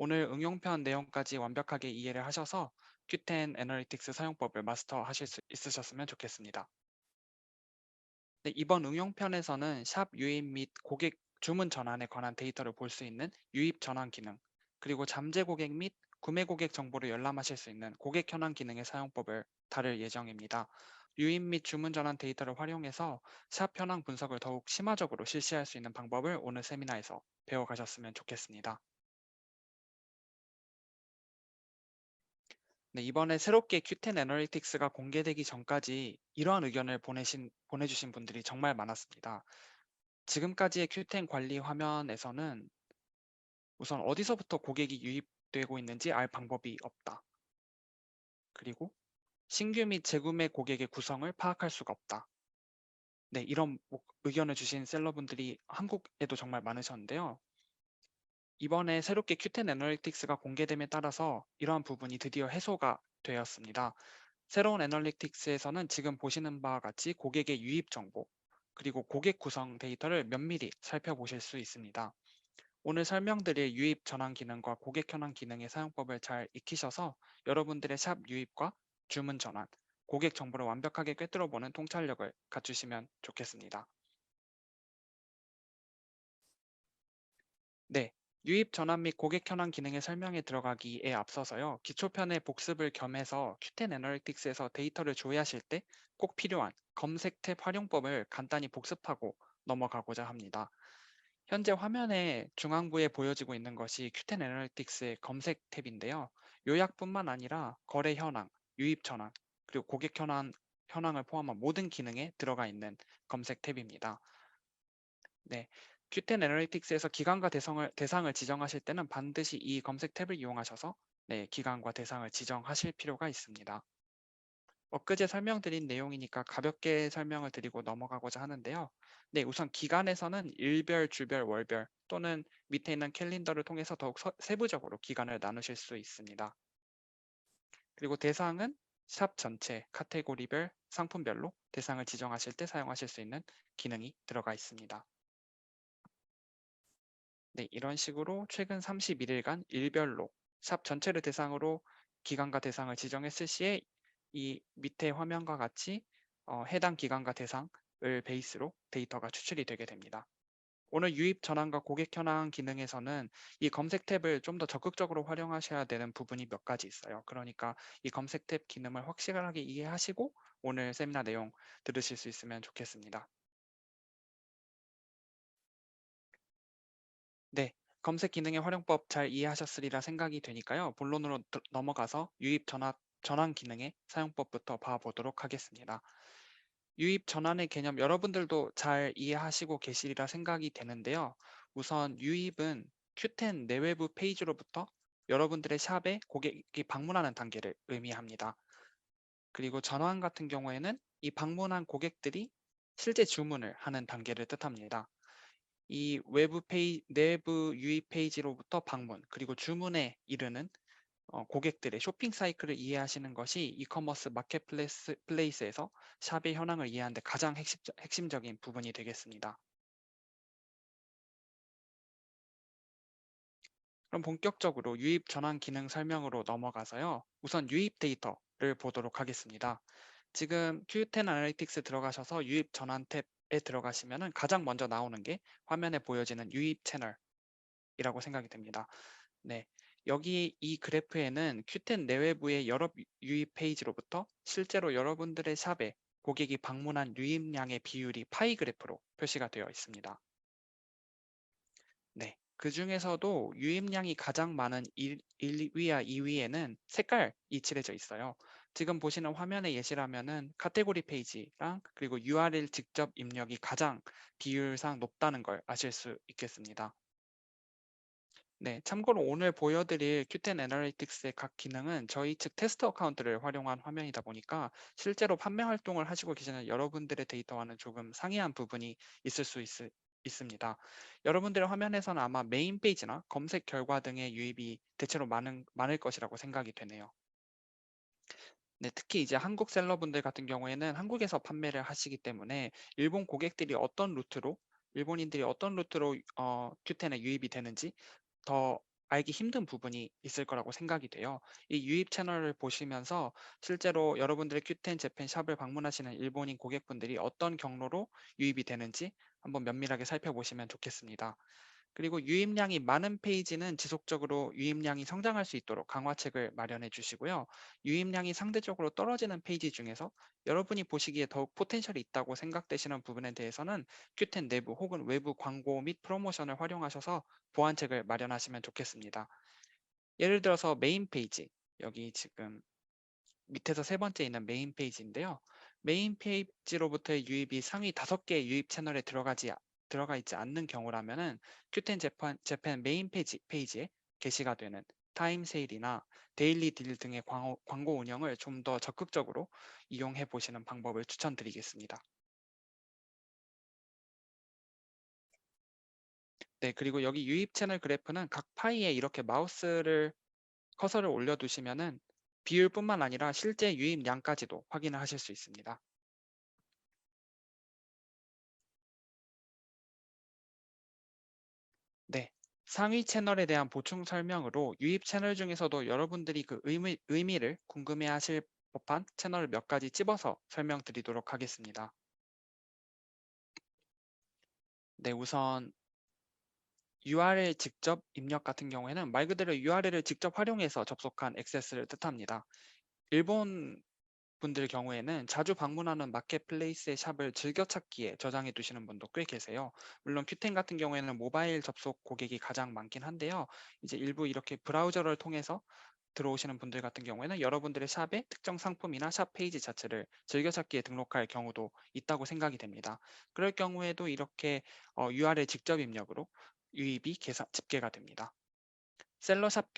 오늘 응용편 내용까지 완벽하게 이해를 하셔서 Q10 애널리틱스 사용법을 마스터하실 수 있으셨으면 좋겠습니다. 네, 이번 응용편에서는 샵 유입 및 고객 주문 전환에 관한 데이터를 볼 수 있는 유입 전환 기능, 그리고 잠재 고객 및 구매 고객 정보를 열람하실 수 있는 고객 현황 기능의 사용법을 다룰 예정입니다. 유입 및 주문 전환 데이터를 활용해서 샵 현황 분석을 더욱 심화적으로 실시할 수 있는 방법을 오늘 세미나에서 배워가셨으면 좋겠습니다. 네, 이번에 새롭게 Q10 애널리틱스가 공개되기 전까지 이러한 의견을 보내주신 분들이 정말 많았습니다. 지금까지의 Q10 관리 화면에서는 우선 어디서부터 고객이 유입되고 있는지 알 방법이 없다. 그리고 신규 및 재구매 고객의 구성을 파악할 수가 없다. 네, 이런 의견을 주신 셀러분들이 한국에도 정말 많으셨는데요. 이번에 새롭게 Q10 애널리틱스가 공개됨에 따라서 이러한 부분이 드디어 해소가 되었습니다. 새로운 애널리틱스에서는 지금 보시는 바와 같이 고객의 유입 정보, 그리고 고객 구성 데이터를 면밀히 살펴보실 수 있습니다. 오늘 설명드릴 유입 전환 기능과 고객 현황 기능의 사용법을 잘 익히셔서 여러분들의 샵 유입과 주문 전환, 고객 정보를 완벽하게 꿰뚫어보는 통찰력을 갖추시면 좋겠습니다. 네, 유입 전환 및 고객 현황 기능의 설명에 들어가기에 앞서서요. 기초편의 복습을 겸해서 Q10 애널리틱스에서 데이터를 조회하실 때 꼭 필요한 검색 탭 활용법을 간단히 복습하고 넘어가고자 합니다. 현재 화면의 중앙부에 보여지고 있는 것이 Q10 애널리틱스의 검색 탭인데요. 요약뿐만 아니라 거래 현황, 유입 전환, 그리고 고객 현황을 포함한 모든 기능에 들어가 있는 검색 탭입니다. 네, Q10 애널리틱스에서 기관과 대상을 지정하실 때는 반드시 이 검색 탭을 이용하셔서 네, 기관과 대상을 지정하실 필요가 있습니다. 엊그제 설명드린 내용이니까 가볍게 설명을 드리고 넘어가고자 하는데요. 네, 우선 기간에서는 일별, 주별, 월별 또는 밑에 있는 캘린더를 통해서 더욱 세부적으로 기간을 나누실 수 있습니다. 그리고 대상은 샵 전체, 카테고리별, 상품별로 대상을 지정하실 때 사용하실 수 있는 기능이 들어가 있습니다. 네, 이런 식으로 최근 31일간 일별로 샵 전체를 대상으로 기간과 대상을 지정했을 시에 이 밑에 화면과 같이 해당 기간과 대상을 베이스로 데이터가 추출이 되게 됩니다. 오늘 유입 전환과 고객 현황 기능에서는 이 검색 탭을 좀 더 적극적으로 활용하셔야 되는 부분이 몇 가지 있어요. 그러니까 이 검색 탭 기능을 확실하게 이해하시고 오늘 세미나 내용 들으실 수 있으면 좋겠습니다. 네, 검색 기능의 활용법 잘 이해하셨으리라 생각이 되니까요. 본론으로 넘어가서 유입 전환 기능의 사용법부터 봐보도록 하겠습니다. 유입 전환의 개념 여러분들도 잘 이해하시고 계시리라 생각이 되는데요. 우선 유입은 Q10 내외부 페이지로부터 여러분들의 샵에 고객이 방문하는 단계를 의미합니다. 그리고 전환 같은 경우에는 이 방문한 고객들이 실제 주문을 하는 단계를 뜻합니다. 이 내부 유입 페이지로부터 방문, 그리고 주문에 이르는 고객들의 쇼핑 사이클을 이해하시는 것이 이커머스 마켓플레이스에서 샵의 현황을 이해하는 데 가장 핵심적인 부분이 되겠습니다. 그럼 본격적으로 유입 전환 기능 설명으로 넘어가서요. 우선 유입 데이터를 보도록 하겠습니다. 지금 Q10 애널리틱스 들어가셔서 유입 전환 탭에 들어가시면 가장 먼저 나오는 게 화면에 보여지는 유입 채널이라고 생각이 됩니다. 네, 여기 이 그래프에는 Q10 내외부의 여러 유입 페이지로부터 실제로 여러분들의 샵에 고객이 방문한 유입량의 비율이 파이 그래프로 표시가 되어 있습니다. 네, 그 중에서도 유입량이 가장 많은 1위와 2위에는 색깔이 칠해져 있어요. 지금 보시는 화면의 예시라면은 카테고리 페이지랑 그리고 URL 직접 입력이 가장 비율상 높다는 걸 아실 수 있겠습니다. 네, 참고로 오늘 보여드릴 Q10 애널리틱스의 각 기능은 저희 측 테스트 어카운트를 활용한 화면이다 보니까 실제로 판매 활동을 하시고 계시는 여러분들의 데이터와는 조금 상이한 부분이 있을 수 있습니다. 여러분들의 화면에서는 아마 메인 페이지나 검색 결과 등의 유입이 대체로 많을 것이라고 생각이 되네요. 네, 특히 이제 한국 셀러분들 같은 경우에는 한국에서 판매를 하시기 때문에 일본인들이 어떤 루트로 Q10에 유입이 되는지 더 알기 힘든 부분이 있을 거라고 생각이 돼요. 이 유입 채널을 보시면서 실제로 여러분들의 큐텐 재팬 샵을 방문하시는 일본인 고객분들이 어떤 경로로 유입이 되는지 한번 면밀하게 살펴보시면 좋겠습니다. 그리고 유입량이 많은 페이지는 지속적으로 유입량이 성장할 수 있도록 강화책을 마련해 주시고요. 유입량이 상대적으로 떨어지는 페이지 중에서 여러분이 보시기에 더욱 포텐셜이 있다고 생각되시는 부분에 대해서는 큐텐 내부 혹은 외부 광고 및 프로모션을 활용하셔서 보완책을 마련하시면 좋겠습니다. 예를 들어서 메인 페이지, 여기 지금 밑에서 세 번째 있는 메인 페이지인데요. 메인 페이지로부터의 유입이 상위 5개의 유입 채널에 들어가 있지 않는 경우라면은 큐텐 재팬 메인 페이지에 게시가 되는 타임 세일이나 데일리 딜 등의 광고 운영을 좀 더 적극적으로 이용해 보시는 방법을 추천드리겠습니다. 네, 그리고 여기 유입 채널 그래프는 각 파이에 이렇게 커서를 올려두시면은 비율뿐만 아니라 실제 유입량까지도 확인을 하실 수 있습니다. 네. 상위 채널에 대한 보충 설명으로 유입 채널 중에서도 여러분들이 그 의미를 궁금해 하실 법한 채널을 몇 가지 찝어서 설명드리도록 하겠습니다. 네, 우선 URL 직접 입력 같은 경우에는 말 그대로 URL을 직접 활용해서 접속한 액세스를 뜻합니다. 일본 분들 경우에는 자주 방문하는 마켓플레이스의 샵을 즐겨찾기에 저장해 두시는 분도 꽤 계세요. 물론 큐텐 같은 경우에는 모바일 접속 고객이 가장 많긴 한데요. 이제 일부 이렇게 브라우저를 통해서 들어오시는 분들 같은 경우에는 여러분들의 샵의 특정 상품이나 샵 페이지 자체를 즐겨찾기에 등록할 경우도 있다고 생각이 됩니다. 그럴 경우에도 이렇게 URL 직접 입력으로 유입이 집계가 됩니다. 셀러샵의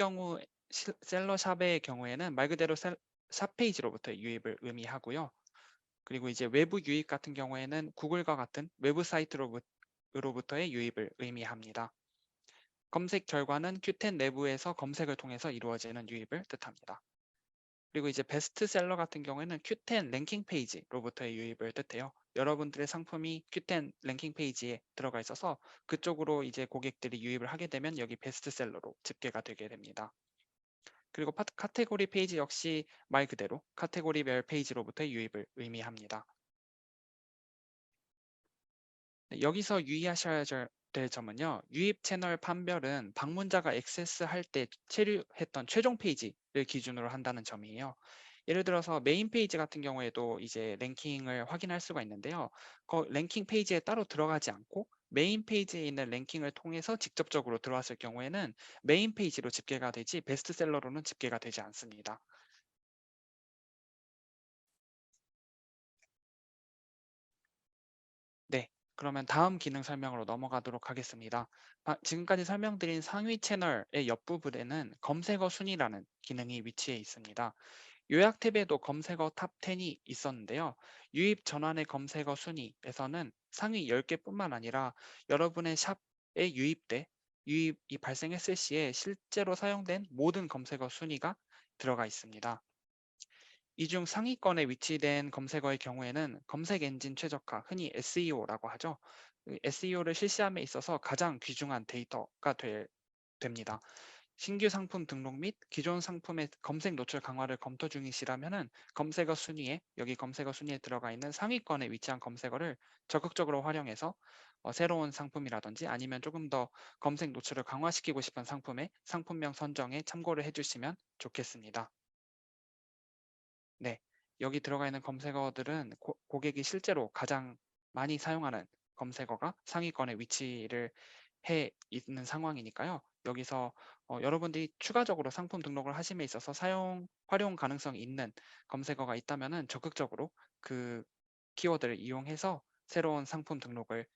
경우에는 말 그대로 샵 페이지로부터 유입을 의미하고요. 그리고 이제 외부 유입 같은 경우에는 구글과 같은 외부 사이트로부터의 유입을 의미합니다. 검색 결과는 Q10 내부에서 검색을 통해서 이루어지는 유입을 뜻합니다. 그리고 이제 베스트셀러 같은 경우에는 Q10 랭킹 페이지로부터의 유입을 뜻해요. 여러분들의 상품이 Q10 랭킹 페이지에 들어가 있어서 그쪽으로 이제 고객들이 유입을 하게 되면 여기 베스트셀러로 집계가 되게 됩니다. 그리고 카테고리 페이지 역시 말 그대로 카테고리별 페이지로부터의 유입을 의미합니다. 네, 여기서 유의하셔야 될 점은요. 유입 채널 판별은 방문자가 액세스할 때 체류했던 최종 페이지를 기준으로 한다는 점이에요. 예를 들어서 메인 페이지 같은 경우에도 이제 랭킹을 확인할 수가 있는데요. 그 랭킹 페이지에 따로 들어가지 않고 메인 페이지에 있는 랭킹을 통해서 직접적으로 들어왔을 경우에는 메인 페이지로 집계가 되지 베스트셀러로는 집계가 되지 않습니다. 네, 그러면 다음 기능 설명으로 넘어가도록 하겠습니다. 지금까지 설명드린 상위 채널의 옆부분에는 검색어 순위라는 기능이 위치해 있습니다. 요약 탭에도 검색어 탑 10이 있었는데요. 유입 전환의 검색어 순위에서는 상위 10개뿐만 아니라 여러분의 샵에 유입이 발생했을 시에 실제로 사용된 모든 검색어 순위가 들어가 있습니다. 이 중 상위권에 위치된 검색어의 경우에는 검색 엔진 최적화, 흔히 SEO라고 하죠. SEO를 실시함에 있어서 가장 귀중한 데이터가 됩니다. 신규 상품 등록 및 기존 상품의 검색 노출 강화를 검토 중이시라면은 여기 검색어 순위에 들어가 있는 상위권에 위치한 검색어를 적극적으로 활용해서 새로운 상품이라든지 아니면 조금 더 검색 노출을 강화시키고 싶은 상품의 상품명 선정에 참고를 해주시면 좋겠습니다. 네, 여기 들어가 있는 검색어들은 고객이 실제로 가장 많이 사용하는 검색어가 상위권에 위치를 해 있는 상황이니까요. 여기서 여러분들이 추가적으로 상품 등록을 하심에 있어서 활용 가능성이 있는 검색어가 있다면은 적극적으로 그 키워드를 이용해서 새로운 상품 등록을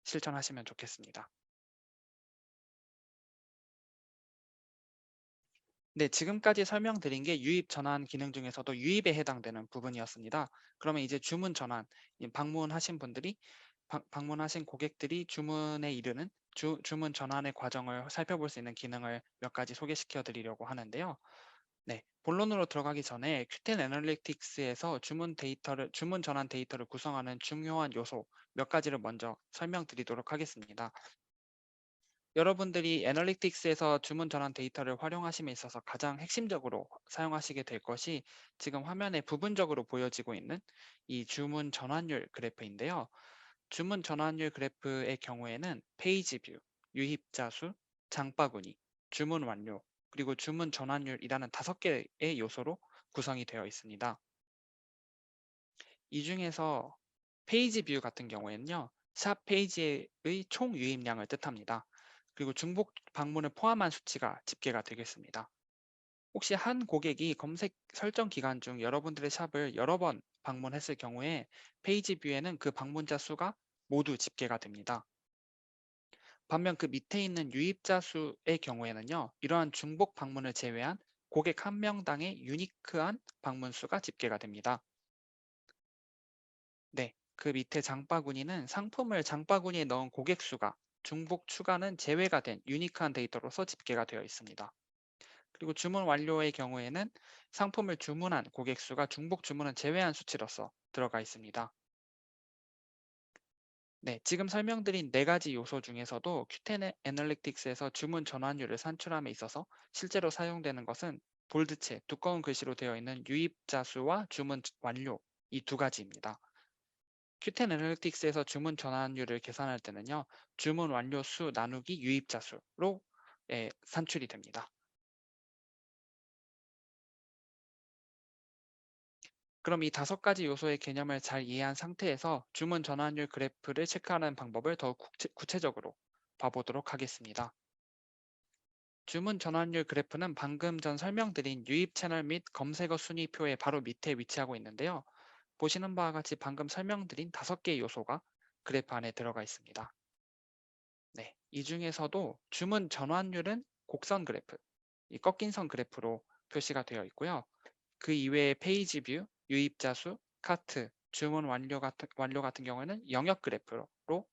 실천하시면 좋겠습니다. 네, 지금까지 설명드린 게 유입 전환 기능 중에서도 유입에 해당되는 부분이었습니다. 그러면 이제 주문 전환, 방문하신 분들이 방문하신 고객들이 주문에 이르는 주문 전환의 과정을 살펴볼 수 있는 기능을 몇 가지 소개시켜 드리려고 하는데요. 네, 본론으로 들어가기 전에 Qten 애널리틱스에서 주문 전환 데이터를 구성하는 중요한 요소 몇 가지를 먼저 설명드리도록 하겠습니다. 여러분들이 애널리틱스에서 주문 전환 데이터를 활용하심에 있어서 가장 핵심적으로 사용하시게 될 것이 지금 화면에 부분적으로 보여지고 있는 이 주문 전환율 그래프인데요. 주문 전환율 그래프의 경우에는 페이지 뷰, 유입자 수, 장바구니, 주문 완료, 그리고 주문 전환율이라는 5개의 요소로 구성이 되어 있습니다. 이 중에서 페이지 뷰 같은 경우에는요, 샵 페이지의 총 유입량을 뜻합니다. 그리고 중복 방문을 포함한 수치가 집계가 되겠습니다. 혹시 한 고객이 검색 설정 기간 중 여러분들의 샵을 여러 번 방문했을 경우에 페이지 뷰에는 그 방문자 수가 모두 집계가 됩니다. 반면 그 밑에 있는 유입자 수의 경우에는요, 이러한 중복 방문을 제외한 고객 한 명당의 유니크한 방문 수가 집계가 됩니다. 네, 그 밑에 장바구니는 상품을 장바구니에 넣은 고객 수가 중복 추가는 제외가 된 유니크한 데이터로서 집계가 되어 있습니다. 그리고 주문 완료의 경우에는 상품을 주문한 고객 수가 중복 주문은 제외한 수치로서 들어가 있습니다. 네, 지금 설명드린 4가지 요소 중에서도 Q10 애널리틱스에서 주문 전환율을 산출함에 있어서 실제로 사용되는 것은 볼드체, 두꺼운 글씨로 되어 있는 유입자 수와 주문 완료 이 2가지입니다. Q10 애널리틱스에서 주문 전환율을 계산할 때는요, 주문 완료 수 나누기 유입자 수로 산출이 됩니다. 그럼 이 5가지 요소의 개념을 잘 이해한 상태에서 주문 전환율 그래프를 체크하는 방법을 더 구체적으로 봐보도록 하겠습니다. 주문 전환율 그래프는 방금 전 설명드린 유입 채널 및 검색어 순위표의 바로 밑에 위치하고 있는데요. 보시는 바와 같이 방금 설명드린 5개의 요소가 그래프 안에 들어가 있습니다. 네, 이 중에서도 주문 전환율은 곡선 그래프, 이 꺾인 선 그래프로 표시가 되어 있고요. 그 이외에 페이지 뷰, 유입자 수, 카트, 주문 완료 같은 경우에는 영역 그래프로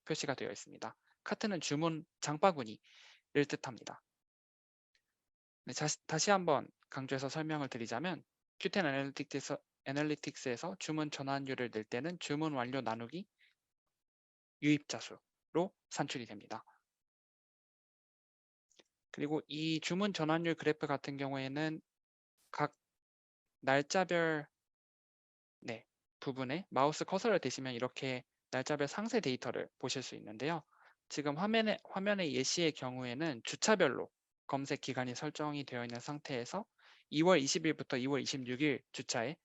표시가 되어 있습니다. 카트는 주문 장바구니를 뜻합니다. 네, 다시 한번 강조해서 설명을 드리자면 Q10 애널리틱스에서 주문 전환율을 낼 때는 주문 완료 나누기 유입자 수로 산출이 됩니다. 그리고 이 주문 전환율 그래프 같은 경우에는 각 날짜별 네, 부분에 마우스 커서를 대시면 이렇게 날짜별 상세 데이터를 보실 수 있는데요. 지금 화면의 예시의 경우에는 주차별로 검색 기간이 설정이 되어 있는 상태에서 2월 20일부터 2월 26일 주차의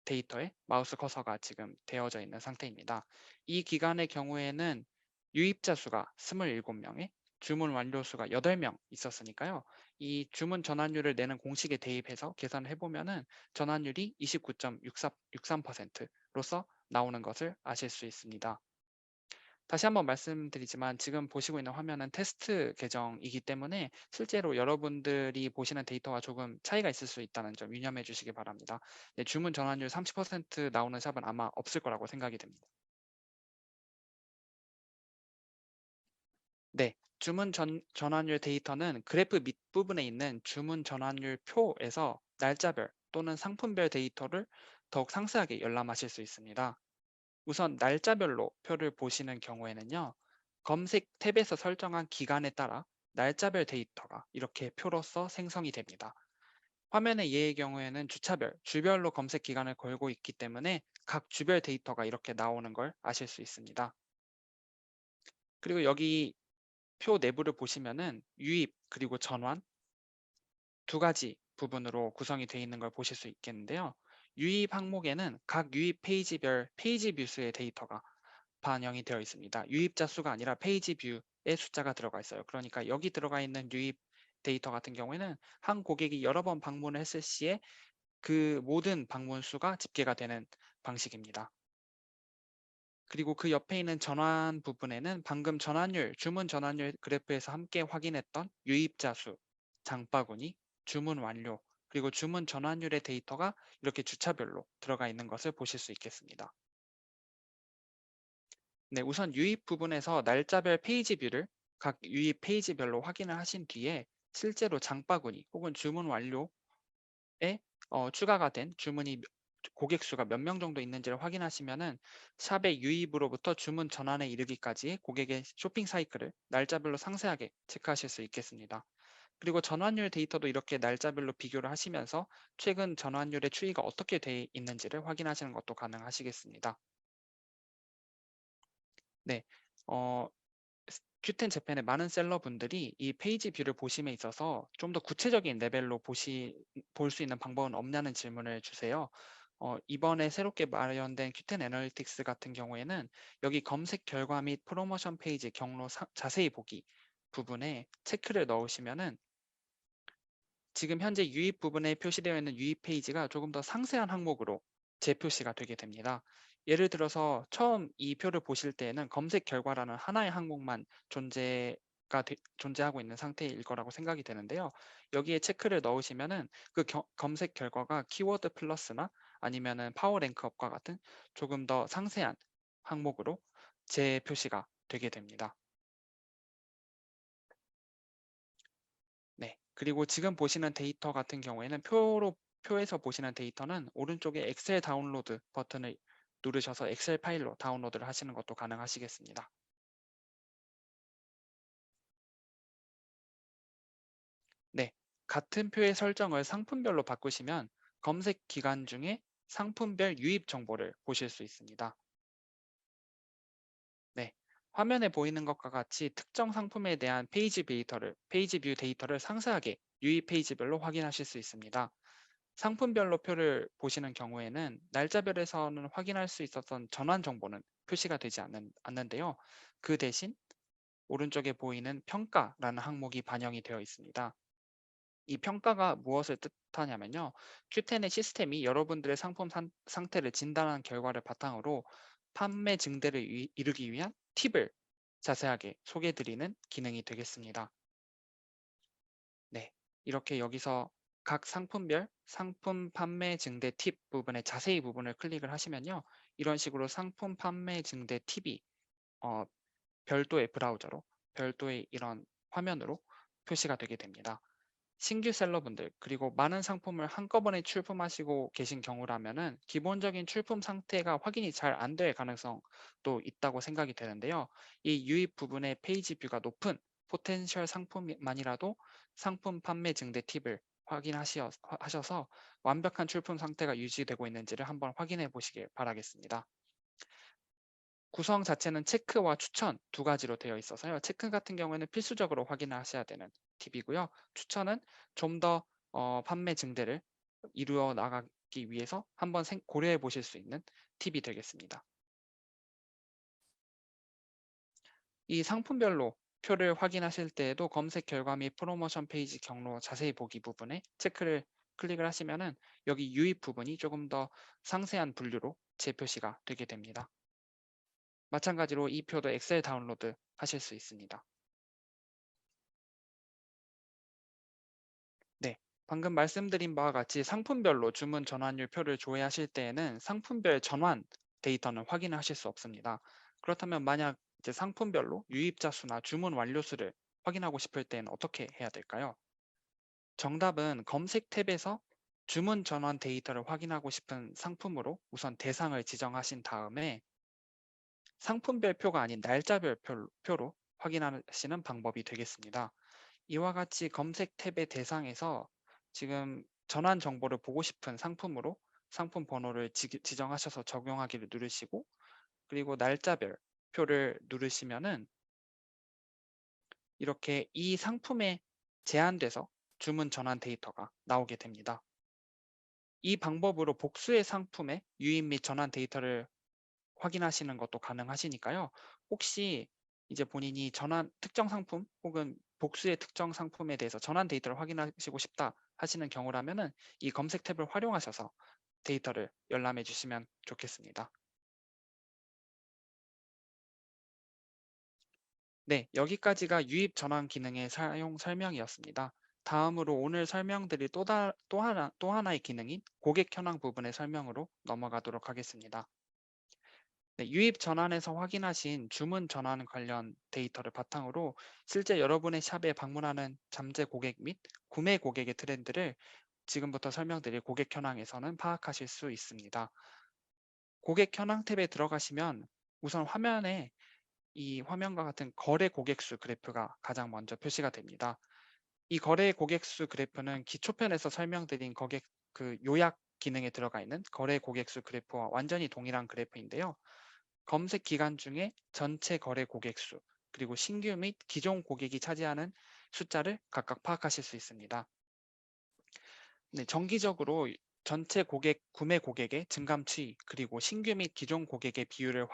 데이터에 마우스 커서가 지금 되어져 있는 상태입니다. 이 기간의 경우에는 유입자 수가 27명에 주문 완료 수가 8명 있었으니까요. 이 주문 전환율을 내는 공식에 대입해서 계산을 해보면은 전환율이 29.63%로서 나오는 것을 아실 수 있습니다. 다시 한번 말씀드리지만 지금 보시고 있는 화면은 테스트 계정이기 때문에 실제로 여러분들이 보시는 데이터와 조금 차이가 있을 수 있다는 점 유념해 주시기 바랍니다. 네, 주문 전환율 30% 나오는 샵은 아마 없을 거라고 생각이 됩니다. 네, 전환율 데이터는 그래프 밑부분에 있는 주문 전환율 표에서 날짜별 또는 상품별 데이터를 더욱 상세하게 열람하실 수 있습니다. 우선 날짜별로 표를 보시는 경우에는요. 검색 탭에서 설정한 기간에 따라 날짜별 데이터가 이렇게 표로서 생성이 됩니다. 화면의 예의 경우에는 주차별, 주별로 검색 기간을 걸고 있기 때문에 각 주별 데이터가 이렇게 나오는 걸 아실 수 있습니다. 그리고 여기 표 내부를 보시면은 유입 그리고 전환 2가지 부분으로 구성이 되어 있는 걸 보실 수 있겠는데요. 유입 항목에는 각 유입 페이지별 페이지 뷰수의 데이터가 반영이 되어 있습니다. 유입자 수가 아니라 페이지 뷰의 숫자가 들어가 있어요. 그러니까 여기 들어가 있는 유입 데이터 같은 경우에는 한 고객이 여러 번 방문을 했을 시에 그 모든 방문 수가 집계가 되는 방식입니다. 그리고 그 옆에 있는 전환 부분에는 방금 주문 전환율 그래프에서 함께 확인했던 유입자 수, 장바구니, 주문 완료, 그리고 주문 전환율의 데이터가 이렇게 주차별로 들어가 있는 것을 보실 수 있겠습니다. 네, 우선 유입 부분에서 날짜별 페이지 뷰를 각 유입 페이지별로 확인을 하신 뒤에 실제로 장바구니 혹은 주문 완료에 추가가 된 주문이 고객 수가 몇 명 정도 있는지를 확인하시면은 샵의 유입으로부터 주문 전환에 이르기까지의 고객의 쇼핑 사이클을 날짜별로 상세하게 체크하실 수 있겠습니다. 그리고 전환율 데이터도 이렇게 날짜별로 비교를 하시면서 최근 전환율의 추이가 어떻게 돼 있는지를 확인하시는 것도 가능하시겠습니다. 네. 어, 큐텐 재팬의 많은 셀러분들이 이 페이지 뷰를 보심에 있어서 좀 더 구체적인 레벨로 볼 수 있는 방법은 없냐는 질문을 주세요. 이번에 새롭게 마련된 큐텐 애널리틱스 같은 경우에는 여기 검색 결과 및 프로모션 페이지 경로 자세히 보기 부분에 체크를 넣으시면은 지금 현재 유입 부분에 표시되어 있는 유입 페이지가 조금 더 상세한 항목으로 재표시가 되게 됩니다. 예를 들어서 처음 이 표를 보실 때에는 검색 결과라는 하나의 항목만 존재하고 있는 상태일 거라고 생각이 되는데요. 여기에 체크를 넣으시면은 그 검색 결과가 키워드 플러스나 아니면은 파워랭크업과 같은 조금 더 상세한 항목으로 재표시가 되게 됩니다. 네. 그리고 지금 보시는 데이터 같은 경우에는 표에서 보시는 데이터는 오른쪽에 엑셀 다운로드 버튼을 누르셔서 엑셀 파일로 다운로드를 하시는 것도 가능하시겠습니다. 네. 같은 표의 설정을 상품별로 바꾸시면 검색 기간 중에 상품별 유입 정보를 보실 수 있습니다. 네. 화면에 보이는 것과 같이 특정 상품에 대한 페이지 뷰 데이터를 상세하게 유입 페이지별로 확인하실 수 있습니다. 상품별로 표를 보시는 경우에는 날짜별에서는 확인할 수 있었던 전환 정보는 표시가 되지 않는데요. 그 대신 오른쪽에 보이는 평가라는 항목이 반영이 되어 있습니다. 이 평가가 무엇을 뜻하냐면요. Q10의 시스템이 여러분들의 상품 상태를 진단한 결과를 바탕으로 판매 증대를 이루기 위한 팁을 자세하게 소개해드리는 기능이 되겠습니다. 네, 이렇게 여기서 각 상품별 상품 판매 증대 팁 부분의 자세히 부분을 클릭을 하시면요. 이런 식으로 상품 판매 증대 팁이 어, 별도의 브라우저로 별도의 이런 화면으로 표시가 되게 됩니다. 신규 셀러분들 그리고 많은 상품을 한꺼번에 출품하시고 계신 경우라면은 기본적인 출품 상태가 확인이 잘 안 될 가능성도 있다고 생각이 되는데요. 이 유입 부분의 페이지 뷰가 높은 포텐셜 상품만이라도 상품 판매 증대 팁을 확인하셔서 완벽한 출품 상태가 유지되고 있는지를 한번 확인해 보시길 바라겠습니다. 구성 자체는 체크와 추천 두 가지로 되어 있어서요. 체크 같은 경우에는 필수적으로 확인하셔야 되는 팁이고요. 추천은 좀 더 판매 증대를 이루어 나가기 위해서 한번 고려해 보실 수 있는 팁이 되겠습니다. 이 상품별로 표를 확인하실 때에도 검색 결과 및 프로모션 페이지 경로 자세히 보기 부분에 체크를 클릭을 하시면은 여기 유입 부분이 조금 더 상세한 분류로 재표시가 되게 됩니다. 마찬가지로 이 표도 엑셀 다운로드 하실 수 있습니다. 네. 방금 말씀드린 바와 같이 상품별로 주문 전환율 표를 조회하실 때에는 상품별 전환 데이터는 확인하실 수 없습니다. 그렇다면 만약 이제 상품별로 유입자 수나 주문 완료 수를 확인하고 싶을 때는 어떻게 해야 될까요? 정답은 검색 탭에서 주문 전환 데이터를 확인하고 싶은 상품으로 우선 대상을 지정하신 다음에 상품별 표가 아닌 날짜별 표로 확인하시는 방법이 되겠습니다. 이와 같이 검색 탭의 대상에서 지금 전환 정보를 보고 싶은 상품으로 상품 번호를 지정하셔서 적용하기를 누르시고 그리고 날짜별 표를 누르시면은 이렇게 이 상품에 제한돼서 주문 전환 데이터가 나오게 됩니다. 이 방법으로 복수의 상품의 유입 및 전환 데이터를 확인하시는 것도 가능하시니까요. 혹시 이제 본인이 특정 상품 혹은 복수의 특정 상품에 대해서 전환 데이터를 확인하시고 싶다 하시는 경우라면은 이 검색 탭을 활용하셔서 데이터를 열람해 주시면 좋겠습니다. 네, 여기까지가 유입 전환 기능의 사용 설명이었습니다. 다음으로 오늘 설명드릴 또 하나의 기능인 고객 현황 부분의 설명으로 넘어가도록 하겠습니다. 네, 유입 전환에서 확인하신 주문 전환 관련 데이터를 바탕으로 실제 여러분의 샵에 방문하는 잠재 고객 및 구매 고객의 트렌드를 지금부터 설명드릴 고객 현황에서는 파악하실 수 있습니다. 고객 현황 탭에 들어가시면 우선 화면에 이 화면과 같은 거래 고객수 그래프가 가장 먼저 표시가 됩니다. 이 거래 고객수 그래프는 기초편에서 설명드린 고객 요약 기능에 들어가 있는 거래 고객수 그래프와 완전히 동일한 그래프인데요. 검색 기간 중에 전체 거래 고객수, 그리고 신규 및 기존 고객이 차지하는 숫자를 각각 파악하실 수 있습니다. 네, 정기적으로 전체 고객, 구매 고객의 증감 추이, 그리고 신규 및 기존 고객의 비율을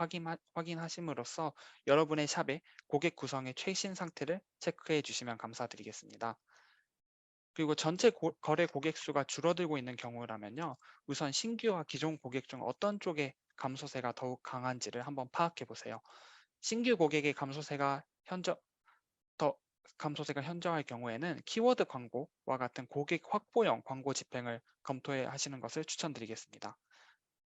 확인하심으로써 여러분의 샵의 고객 구성의 최신 상태를 체크해 주시면 감사드리겠습니다. 그리고 전체 거래 고객 수가 줄어들고 있는 경우라면요. 우선 신규와 기존 고객 중 어떤 쪽의 감소세가 더욱 강한지를 한번 파악해 보세요. 신규 고객의 더 감소세가 현저할 경우에는 키워드 광고와 같은 고객 확보형 광고 집행을 검토해 하시는 것을 추천드리겠습니다.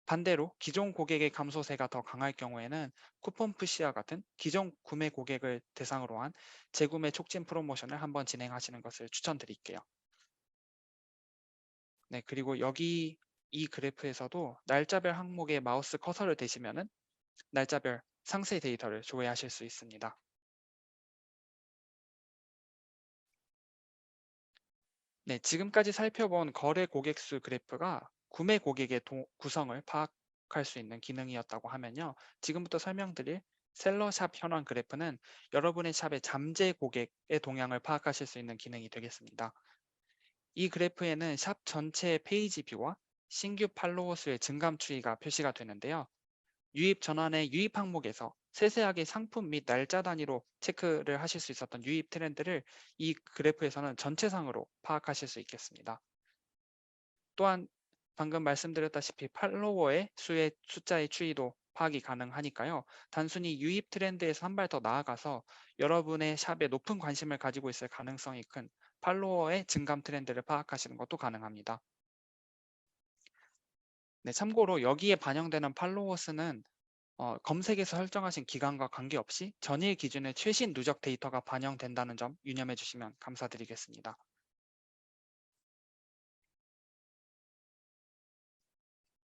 반대로 기존 고객의 감소세가 더 강할 경우에는 쿠폰 푸시와 같은 기존 구매 고객을 대상으로 한 재구매 촉진 프로모션을 한번 진행하시는 것을 추천드릴게요. 네, 그리고 여기 이 그래프에서도 날짜별 항목에 마우스 커서를 대시면은 날짜별 상세 데이터를 조회하실 수 있습니다. 네, 지금까지 살펴본 거래 고객수 그래프가 구매 고객의 구성을 파악할 수 있는 기능이었다고 하면요. 지금부터 설명드릴 셀러샵 현황 그래프는 여러분의 샵의 잠재 고객의 동향을 파악하실 수 있는 기능이 되겠습니다. 이 그래프에는 샵 전체의 페이지 뷰와 신규 팔로워 수의 증감 추이가 표시가 되는데요. 유입 전환의 유입 항목에서 세세하게 상품 및 날짜 단위로 체크를 하실 수 있었던 유입 트렌드를 이 그래프에서는 전체상으로 파악하실 수 있겠습니다. 또한 방금 말씀드렸다시피 팔로워의 숫자의 추이도 파악이 가능하니까요. 단순히 유입 트렌드에서 한 발 더 나아가서 여러분의 샵에 높은 관심을 가지고 있을 가능성이 큰 팔로워의 증감 트렌드를 파악하시는 것도 가능합니다. 네, 참고로 여기에 반영되는 팔로워 수는 검색에서 설정하신 기간과 관계없이 전일 기준의 최신 누적 데이터가 반영된다는 점 유념해 주시면 감사드리겠습니다.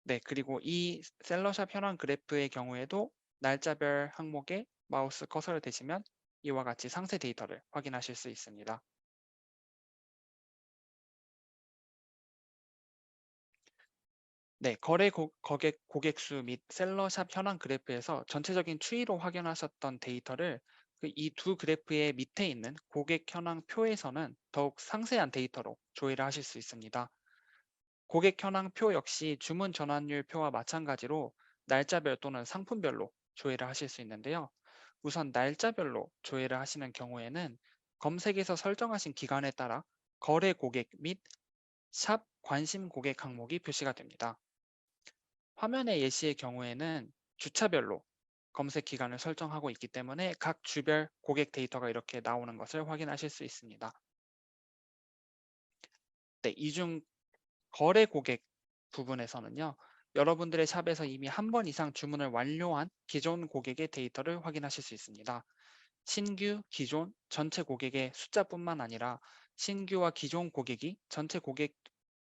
네, 그리고 이 셀러샵 현황 그래프의 경우에도 날짜별 항목에 마우스 커서를 대시면 이와 같이 상세 데이터를 확인하실 수 있습니다. 네, 고객 수 및 셀러샵 현황 그래프에서 전체적인 추이로 확인하셨던 데이터를 이 두 그래프의 밑에 있는 고객 현황 표에서는 더욱 상세한 데이터로 조회를 하실 수 있습니다. 고객 현황 표 역시 주문 전환율 표와 마찬가지로 날짜별 또는 상품별로 조회를 하실 수 있는데요. 우선 날짜별로 조회를 하시는 경우에는 검색에서 설정하신 기간에 따라 거래 고객 및 샵 관심 고객 항목이 표시가 됩니다. 화면의 예시의 경우에는 주차별로 검색 기간을 설정하고 있기 때문에 각 주별 고객 데이터가 이렇게 나오는 것을 확인하실 수 있습니다. 네, 이중 거래 고객 부분에서는요. 여러분들의 샵에서 이미 한 번 이상 주문을 완료한 기존 고객의 데이터를 확인하실 수 있습니다. 신규, 기존, 전체 고객의 숫자뿐만 아니라 신규와 기존 고객이 전체 고객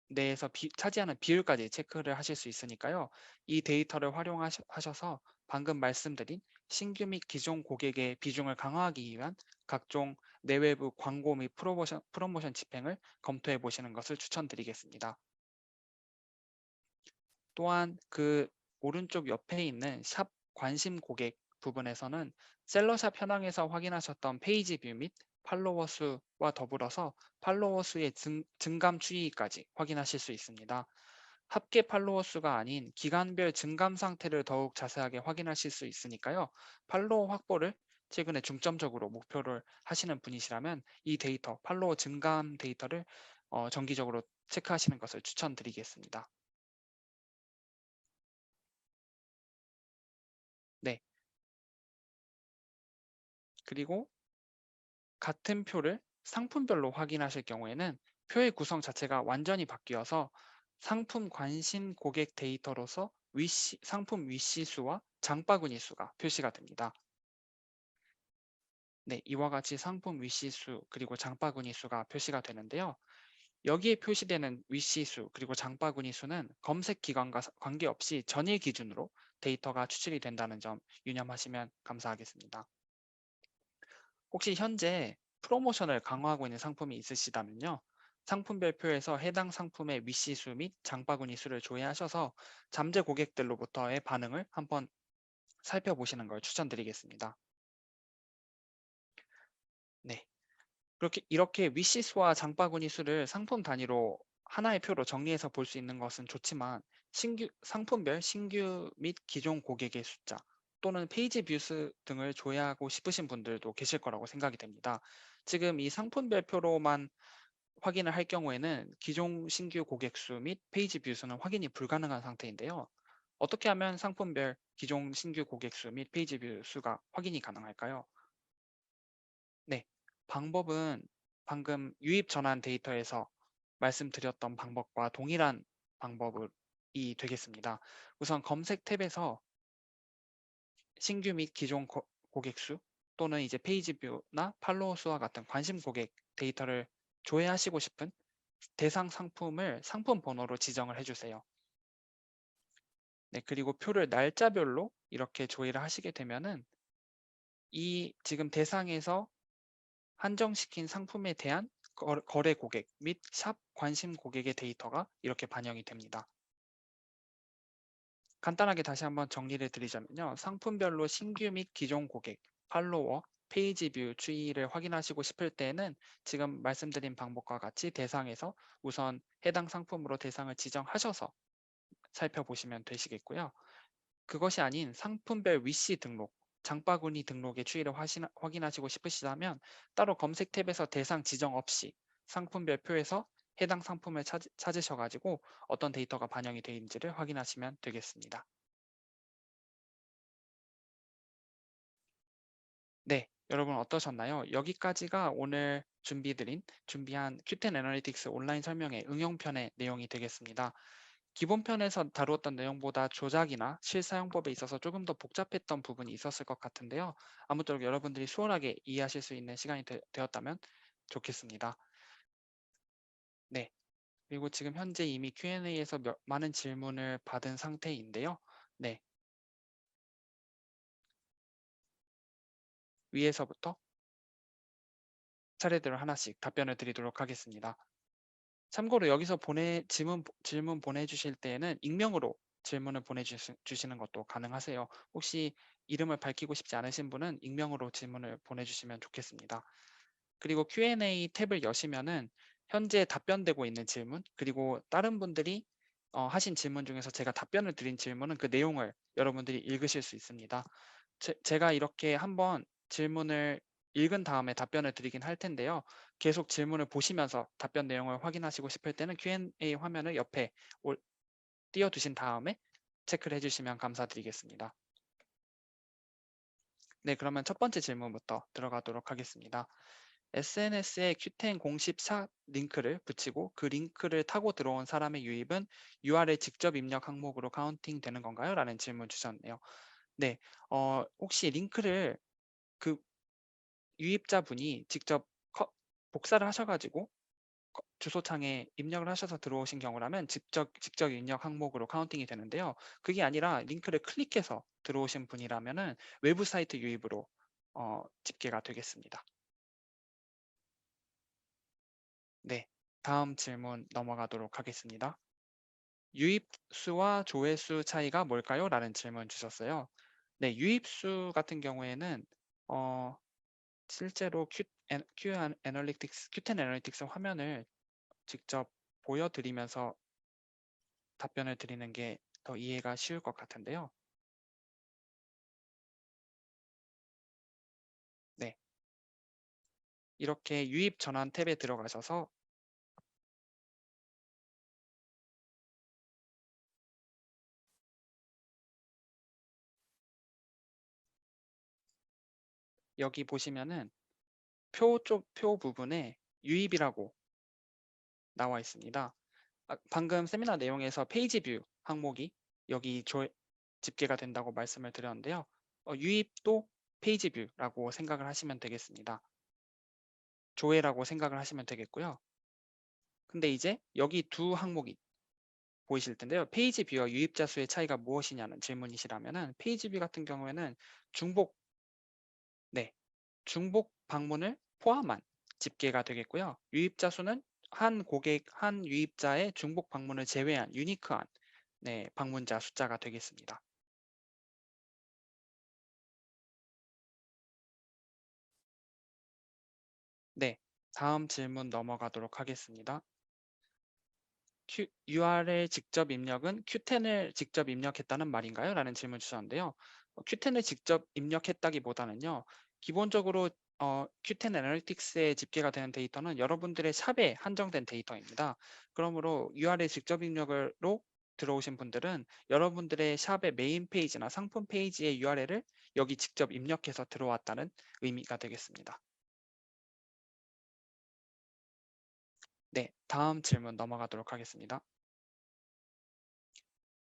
내에서 차지하는 비율까지 체크를 하실 수 있으니까요. 이 데이터를 활용하셔서 방금 말씀드린 신규 및 기존 고객의 비중을 강화하기 위한 각종 내외부 광고 및 프로모션 집행을 검토해 보시는 것을 추천드리겠습니다. 또한 그 오른쪽 옆에 있는 샵 관심 고객 부분에서는 셀러샵 현황에서 확인하셨던 페이지 뷰 및 팔로워 수와 더불어서 팔로워 수의 증감 추이까지 확인하실 수 있습니다. 합계 팔로워 수가 아닌 기간별 증감 상태를 더욱 자세하게 확인하실 수 있으니까요. 팔로워 확보를 최근에 중점적으로 목표를 하시는 분이시라면 이 데이터, 팔로워 증감 데이터를 정기적으로 체크하시는 것을 추천드리겠습니다. 네. 그리고 같은 표를 상품별로 확인하실 경우에는 표의 구성 자체가 완전히 바뀌어서 상품 관심 고객 데이터로서 상품 위시 수와 장바구니 수가 표시가 됩니다. 네, 이와 같이 상품 위시 수 그리고 장바구니 수가 표시가 되는데요. 여기에 표시되는 위시수 그리고 장바구니 수는 검색 기간과 관계없이 전일 기준으로 데이터가 추출이 된다는 점 유념하시면 감사하겠습니다. 혹시 현재 프로모션을 강화하고 있는 상품이 있으시다면요. 상품별표에서 해당 상품의 위시수 및 장바구니 수를 조회하셔서 잠재 고객들로부터의 반응을 한번 살펴보시는 걸 추천드리겠습니다. 네. 이렇게 위시수와 장바구니 수를 상품 단위로 하나의 표로 정리해서 볼 수 있는 것은 좋지만 상품별 신규 및 기존 고객의 숫자 또는 페이지 뷰스 등을 조회하고 싶으신 분들도 계실 거라고 생각이 됩니다. 지금 이 상품별 표로만 확인을 할 경우에는 기존 신규 고객 수 및 페이지 뷰 수는 확인이 불가능한 상태인데요. 어떻게 하면 상품별 기존 신규 고객 수 및 페이지 뷰 수가 확인이 가능할까요? 네, 방법은 방금 유입 전환 데이터에서 말씀드렸던 방법과 동일한 방법이 되겠습니다. 우선 검색 탭에서 신규 및 기존 고객 수 또는 이제 페이지 뷰나 팔로워 수와 같은 관심 고객 데이터를 조회하시고 싶은 대상 상품을 상품 번호로 지정을 해주세요. 네, 그리고 표를 날짜별로 이렇게 조회를 하시게 되면은 이 지금 대상에서 한정시킨 상품에 대한 거래 고객 및 샵 관심 고객의 데이터가 이렇게 반영이 됩니다. 간단하게 다시 한번 정리를 드리자면요. 상품별로 신규 및 기존 고객, 팔로워, 페이지 뷰 추이를 확인하시고 싶을 때는 지금 말씀드린 방법과 같이 대상에서 우선 해당 상품으로 대상을 지정하셔서 살펴보시면 되시겠고요. 그것이 아닌 상품별 위시 등록, 장바구니 등록의 추이를 확인하시고 싶으시다면 따로 검색 탭에서 대상 지정 없이 상품별 표에서 해당 상품을 찾으셔가지고 어떤 데이터가 반영이 되어 있는지를 확인하시면 되겠습니다. 네, 여러분 어떠셨나요? 여기까지가 오늘 준비한 Q10 애널리틱스 온라인 설명의 응용편의 내용이 되겠습니다. 기본 편에서 다루었던 내용보다 조작이나 실사용법에 있어서 조금 더 복잡했던 부분이 있었을 것 같은데요. 아무쪼록 여러분들이 수월하게 이해하실 수 있는 시간이 되었다면 좋겠습니다. 네. 그리고 지금 현재 이미 Q&A에서 많은 질문을 받은 상태인데요. 네. 위에서부터 차례대로 하나씩 답변을 드리도록 하겠습니다. 참고로 여기서 질문 보내주실 때에는 익명으로 질문을 보내주시는 것도 가능하세요. 혹시 이름을 밝히고 싶지 않으신 분은 익명으로 질문을 보내주시면 좋겠습니다. 그리고 Q&A 탭을 여시면은 현재 답변되고 있는 질문, 그리고 다른 분들이 하신 질문 중에서 제가 답변을 드린 질문은 그 내용을 여러분들이 읽으실 수 있습니다. 제가 이렇게 한번 질문을 읽은 다음에 답변을 드리긴 할 텐데요. 계속 질문을 보시면서 답변 내용을 확인하시고 싶을 때는 Q&A 화면을 옆에 띄워두신 다음에 체크를 해주시면 감사드리겠습니다. 네, 그러면 첫 번째 질문부터 들어가도록 하겠습니다. SNS에 Q10 공식 샵 링크를 붙이고 그 링크를 타고 들어온 사람의 유입은 URL 직접 입력 항목으로 카운팅 되는 건가요? 라는 질문 주셨네요. 네, 혹시 링크를 그 유입자분이 직접 복사를 하셔가지고 주소창에 입력을 하셔서 들어오신 경우라면 직접 입력 항목으로 카운팅이 되는데요. 그게 아니라 링크를 클릭해서 들어오신 분이라면은 외부 사이트 유입으로 집계가 되겠습니다. 네, 다음 질문 넘어가도록 하겠습니다. 유입수와 조회수 차이가 뭘까요? 라는 질문 주셨어요. 네, 유입수 같은 경우에는 실제로 Q10 애널리틱스 화면을 직접 보여드리면서 답변을 드리는 게 더 이해가 쉬울 것 같은데요. 네, 이렇게 유입 전환 탭에 들어가셔서 여기 보시면은 표 부분에 유입이라고 나와 있습니다. 방금 세미나 내용에서 페이지 뷰 항목이 여기 집계가 된다고 말씀을 드렸는데요. 유입도 페이지 뷰라고 생각을 하시면 되겠습니다. 조회라고 생각을 하시면 되겠고요. 근데 이제 여기 두 항목이 보이실 텐데요. 페이지 뷰와 유입자 수의 차이가 무엇이냐는 질문이시라면은 페이지 뷰 같은 경우에는 중복, 네, 중복 방문을 포함한 집계가 되겠고요. 유입자 수는 한 고객, 한 유입자의 중복 방문을 제외한 유니크한 네, 방문자 숫자가 되겠습니다. 네, 다음 질문 넘어가도록 하겠습니다. URL 직접 입력은 Q10을 직접 입력했다는 말인가요? 라는 질문 주셨는데요. Q10을 직접 입력했다기보다는요. 기본적으로 Q10 애널리틱스에 집계가 되는 데이터는 여러분들의 샵에 한정된 데이터입니다. 그러므로 URL 직접 입력으로 들어오신 분들은 여러분들의 샵의 메인 페이지나 상품 페이지의 URL을 여기 직접 입력해서 들어왔다는 의미가 되겠습니다. 네, 다음 질문 넘어가도록 하겠습니다.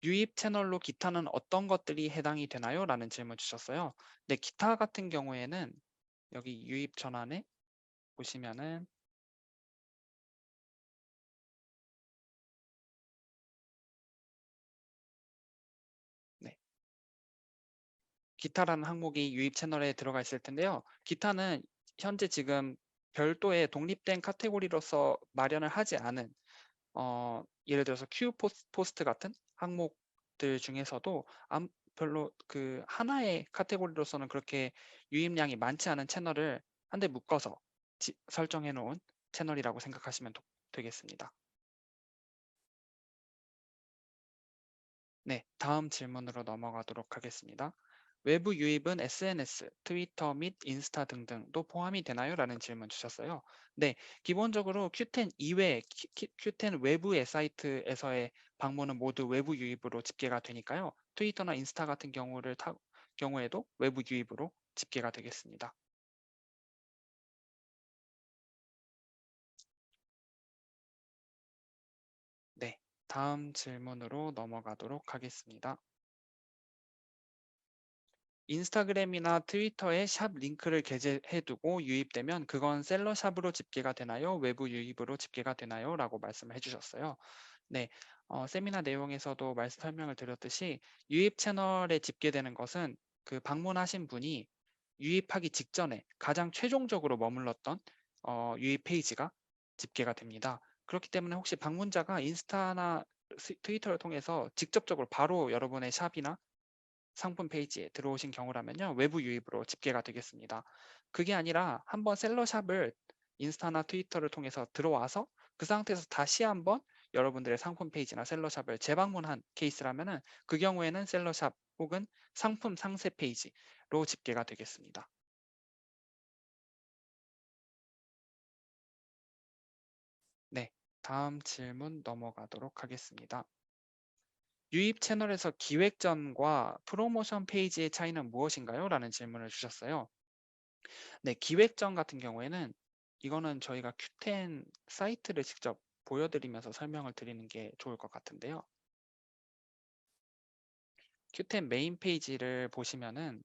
유입 채널로 기타는 어떤 것들이 해당이 되나요? 라는 질문 주셨어요. 네, 기타 같은 경우에는 여기 유입 전환에 보시면은 네, 기타라는 항목이 유입 채널에 들어가 있을 텐데요. 기타는 현재 지금 별도의 독립된 카테고리로서 마련을 하지 않은 예를 들어서 큐 포스트 같은 항목들 중에서도 별로 그 하나의 카테고리로서는 그렇게 유입량이 많지 않은 채널을 한데 묶어서 설정해 놓은 채널이라고 생각하시면 되겠습니다. 네, 다음 질문으로 넘어가도록 하겠습니다. 외부 유입은 SNS, 트위터 및 인스타 등등도 포함이 되나요? 라는 질문 주셨어요. 네, 기본적으로 Q10 이외, Q10 외부의 사이트에서의 방문은 모두 외부 유입으로 집계가 되니까요. 트위터나 인스타 같은 경우에도 외부 유입으로 집계가 되겠습니다. 네, 다음 질문으로 넘어가도록 하겠습니다. 인스타그램이나 트위터에 샵 링크를 게재해두고 유입되면 그건 셀러 샵으로 집계가 되나요? 외부 유입으로 집계가 되나요? 라고 말씀을 해주셨어요. 네, 세미나 내용에서도 설명을 드렸듯이 유입 채널에 집계되는 것은 그 방문하신 분이 유입하기 직전에 가장 최종적으로 머물렀던 유입 페이지가 집계가 됩니다. 그렇기 때문에 혹시 방문자가 인스타나 트위터를 통해서 직접적으로 바로 여러분의 샵이나 상품 페이지에 들어오신 경우라면요. 외부 유입으로 집계가 되겠습니다. 그게 아니라 한번 셀러샵을 인스타나 트위터를 통해서 들어와서 그 상태에서 다시 한번 여러분들의 상품 페이지나 셀러샵을 재방문한 케이스라면은 그 경우에는 셀러샵 혹은 상품 상세 페이지로 집계가 되겠습니다. 네, 다음 질문 넘어가도록 하겠습니다. 유입 채널에서 기획전과 프로모션 페이지의 차이는 무엇인가요? 라는 질문을 주셨어요. 네, 기획전 같은 경우에는 이거는 저희가 Q10 사이트를 직접 보여드리면서 설명을 드리는 게 좋을 것 같은데요. Q10 메인 페이지를 보시면은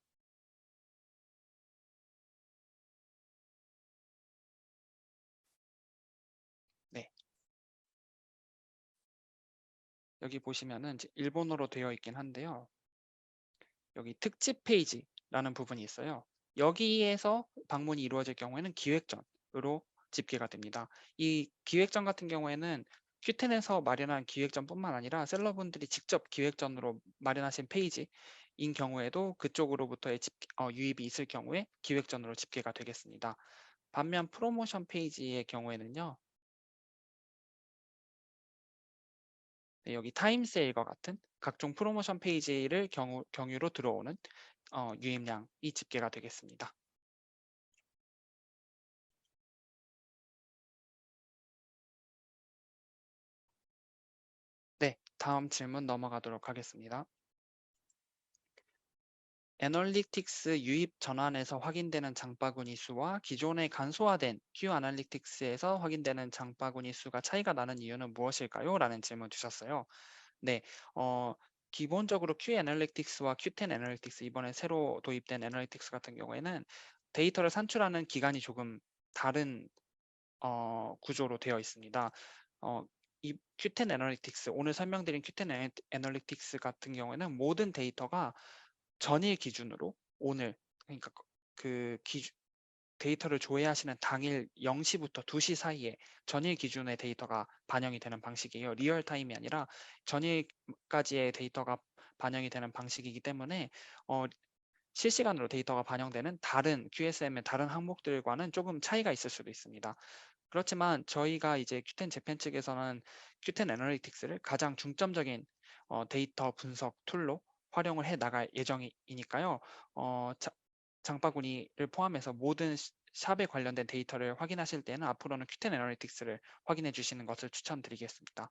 네, 여기 보시면은 이제 일본어로 되어 있긴 한데요. 여기 특집 페이지라는 부분이 있어요. 여기에서 방문이 이루어질 경우에는 기획전으로 집계가 됩니다. 이 기획전 같은 경우에는 Q10에서 마련한 기획전뿐만 아니라 셀러분들이 직접 기획전으로 마련하신 페이지인 경우에도 그쪽으로부터의 유입이 있을 경우에 기획전으로 집계가 되겠습니다. 반면 프로모션 페이지의 경우에는요. 네, 여기 타임세일과 같은 각종 프로모션 페이지를 경유로 들어오는 유입량이 집계가 되겠습니다. 네, 다음 질문 넘어가도록 하겠습니다. 애널리틱스 유입 전환에서 확인되는 장바구니 수와 기존의 간소화된 Q 아날리틱스에서 확인되는 장바구니 수가 차이가 나는 이유는 무엇일까요? 라는 질문 주셨어요. 네, 기본적으로 Q 애널리틱스와 Q10 애널리틱스 이번에 새로 도입된 애널리틱스 같은 경우에는 데이터를 산출하는 기간이 조금 다른 구조로 되어 있습니다. 어, 이 Q10 애널리틱스, 오늘 설명드린 Q10 애널리틱스 같은 경우에는 모든 데이터가 전일 기준으로 오늘, 그러니까 그 데이터를 조회하시는 당일 0시부터 2시 사이에 전일 기준의 데이터가 반영이 되는 방식이에요. 리얼타임이 아니라 전일까지의 데이터가 반영이 되는 방식이기 때문에 실시간으로 데이터가 반영되는 다른 QSM의 다른 항목들과는 조금 차이가 있을 수도 있습니다. 그렇지만 저희가 이제 Q10 재팬 측에서는 Q10 애널리틱스를 가장 중점적인 데이터 분석 툴로 활용을 해 나갈 예정이니까요. 장바구니를 포함해서 모든 샵에 관련된 데이터를 확인하실 때는 앞으로는 Q10 애널리틱스를 확인해 주시는 것을 추천드리겠습니다.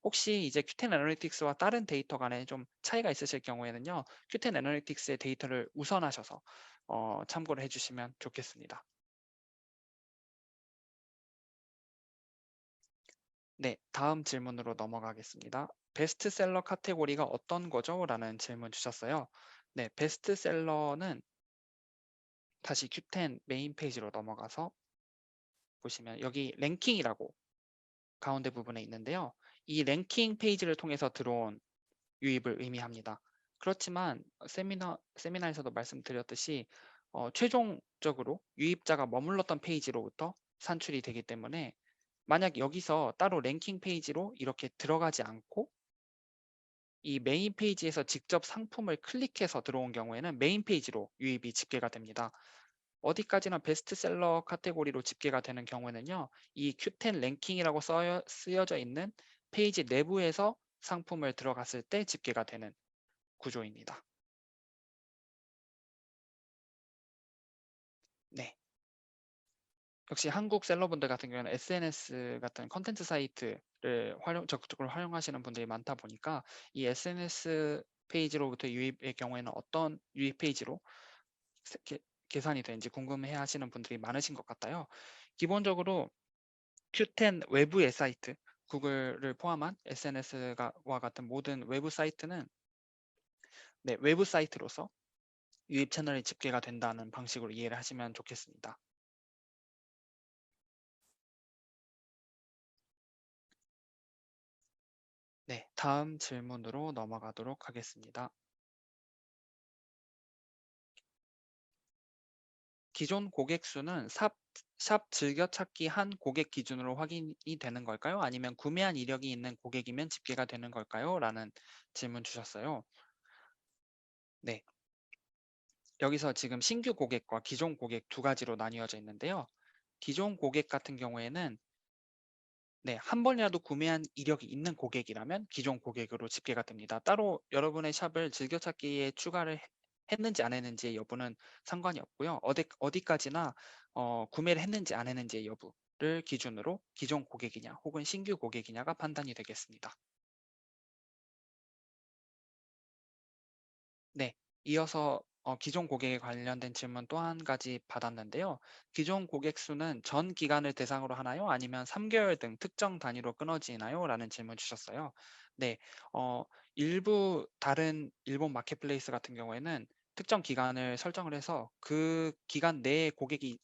혹시 이제 Q10 애널리틱스와 다른 데이터 간에 좀 차이가 있으실 경우에는요, Q10 애널리틱스의 데이터를 우선하셔서 참고를 해주시면 좋겠습니다. 네, 다음 질문으로 넘어가겠습니다. 베스트셀러 카테고리가 어떤 거죠? 라는 질문 주셨어요. 네, 베스트셀러는 다시 Q10 메인 페이지로 넘어가서 보시면 여기 랭킹이라고 가운데 부분에 있는데요. 이 랭킹 페이지를 통해서 들어온 유입을 의미합니다. 그렇지만 세미나에서도 말씀드렸듯이 최종적으로 유입자가 머물렀던 페이지로부터 산출이 되기 때문에 만약 여기서 따로 랭킹 페이지로 이렇게 들어가지 않고 이 메인 페이지에서 직접 상품을 클릭해서 들어온 경우에는 메인 페이지로 유입이 집계가 됩니다. 어디까지나 베스트셀러 카테고리로 집계가 되는 경우에는요. 이 Q10 랭킹이라고 쓰여져 있는 페이지 내부에서 상품을 들어갔을 때 집계가 되는 구조입니다. 네. 역시 한국 셀러분들 같은 경우는 SNS 같은 컨텐츠 사이트를 적극적으로 활용하시는 분들이 많다 보니까 이 SNS 페이지로부터 유입의 경우에는 어떤 유입 페이지로 계산이 되는지 궁금해 하시는 분들이 많으신 것 같아요. 기본적으로 Q10 외부의 사이트, 구글을 포함한 SNS와 같은 모든 외부 사이트는 네, 외부 사이트로서 유입 채널이 집계가 된다는 방식으로 이해를 하시면 좋겠습니다. 네, 다음 질문으로 넘어가도록 하겠습니다. 기존 고객 수는 샵 즐겨찾기 한 고객 기준으로 확인이 되는 걸까요? 아니면 구매한 이력이 있는 고객이면 집계가 되는 걸까요? 라는 질문 주셨어요. 네, 여기서 지금 신규 고객과 기존 고객 두 가지로 나뉘어져 있는데요. 기존 고객 같은 경우에는 네, 한 번이라도 구매한 이력이 있는 고객이라면 기존 고객으로 집계가 됩니다. 따로 여러분의 샵을 즐겨찾기에 추가를 했는지 안 했는지의 여부는 상관이 없고요. 어디까지나 구매를 했는지 안 했는지의 여부를 기준으로 기존 고객이냐 혹은 신규 고객이냐가 판단이 되겠습니다. 네, 이어서 기존 고객에 관련된 질문 또 한 가지 받았는데요. 기존 고객 수는 전 기간을 대상으로 하나요? 아니면 3개월 등 특정 단위로 끊어지나요? 라는 질문 주셨어요. 네, 일부 다른 일본 마켓플레이스 같은 경우에는 특정 기간을 설정을 해서 그 기간 내에 고객이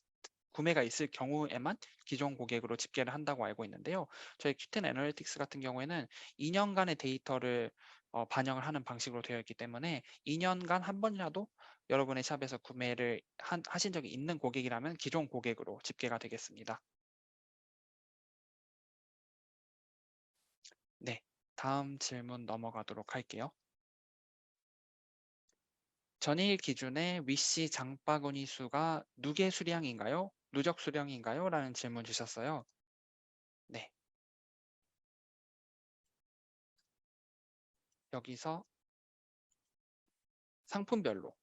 구매가 있을 경우에만 기존 고객으로 집계를 한다고 알고 있는데요. 저희 Q10 애널리틱스 같은 경우에는 2년간의 데이터를 반영을 하는 방식으로 되어 있기 때문에 2년간 한 번이라도 여러분의 샵에서 구매를 하신 적이 있는 고객이라면 기존 고객으로 집계가 되겠습니다. 네, 다음 질문 넘어가도록 할게요. 전일 기준의 위시 장바구니 수가 누계 수량인가요? 누적 수량인가요? 라는 질문 주셨어요. 네, 여기서 상품별로